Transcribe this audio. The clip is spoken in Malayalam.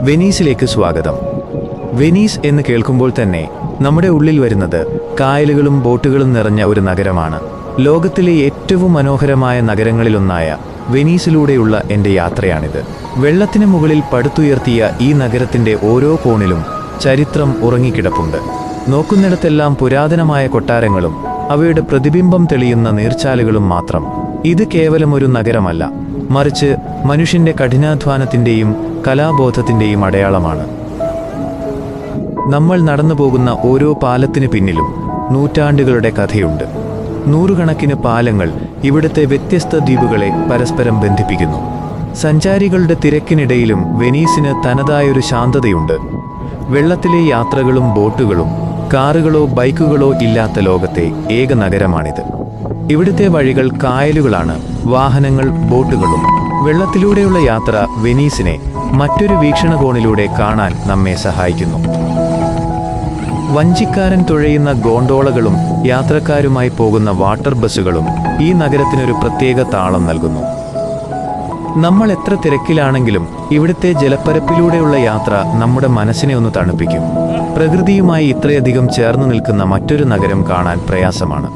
വെനീസിലേക്ക് സ്വാഗതം. വെനീസ് എന്ന് കേൾക്കുമ്പോൾ തന്നെ നമ്മുടെ ഉള്ളിൽ വരുന്നത് കായലുകളും ബോട്ടുകളും നിറഞ്ഞ ഒരു നഗരമാണ്. ലോകത്തിലെ ഏറ്റവും മനോഹരമായ നഗരങ്ങളിലൊന്നായ വെനീസിലൂടെയുള്ള എൻ്റെ യാത്രയാണിത്. വെള്ളത്തിന് മുകളിൽ പടുത്തുയർത്തിയ ഈ നഗരത്തിൻ്റെ ഓരോ കോണിലും ചരിത്രം ഉറങ്ങിക്കിടപ്പുണ്ട്. നോക്കുന്നിടത്തെല്ലാം പുരാതനമായ കൊട്ടാരങ്ങളും അവയുടെ പ്രതിബിംബം തെളിയുന്ന നീർച്ചാലുകളും മാത്രം. ഇത് കേവലം ഒരു നഗരമല്ല, മറിച്ച് മനുഷ്യന്റെ കഠിനാധ്വാനത്തിൻ്റെയും കലാബോധത്തിൻ്റെയും അടയാളമാണ്. നമ്മൾ നടന്നു പോകുന്ന ഓരോ പാലത്തിനു പിന്നിലും നൂറ്റാണ്ടുകളുടെ കഥയുണ്ട്. നൂറുകണക്കിന് പാലങ്ങൾ ഇവിടുത്തെ വ്യത്യസ്ത ദ്വീപുകളെ പരസ്പരം ബന്ധിപ്പിക്കുന്നു. സഞ്ചാരികളുടെ തിരക്കിനിടയിലും വെനീസിന് തനതായൊരു ശാന്തതയുണ്ട്. വെള്ളത്തിലെ യാത്രകളും ബോട്ടുകളും കാറുകളോ ബൈക്കുകളോ ഇല്ലാത്ത ലോകത്തെ ഏക നഗരമാണിത്. ഇവിടുത്തെ വഴികൾ കായലുകളാണ്, വാഹനങ്ങൾ ബോട്ടുകളും. വെള്ളത്തിലൂടെയുള്ള യാത്ര വെനീസിനെ മറ്റൊരു വീക്ഷണകോണിലൂടെ കാണാൻ നമ്മെ സഹായിക്കുന്നു. വഞ്ചിക്കാരൻ തുഴയുന്ന ഗോണ്ടോളകളും യാത്രക്കാരുമായി പോകുന്ന വാട്ടർ ബസ്സുകളും ഈ നഗരത്തിനൊരു പ്രത്യേക താളം നൽകുന്നു. നമ്മൾ എത്ര തിരക്കിലാണെങ്കിലും ഇവിടുത്തെ ജലപ്പരപ്പിലൂടെയുള്ള യാത്ര നമ്മുടെ മനസ്സിനെ ഒന്ന് തണുപ്പിക്കും. പ്രകൃതിയുമായി ഇത്രയധികം ചേർന്നു നിൽക്കുന്ന മറ്റൊരു നഗരം കാണാൻ പ്രയാസമാണ്.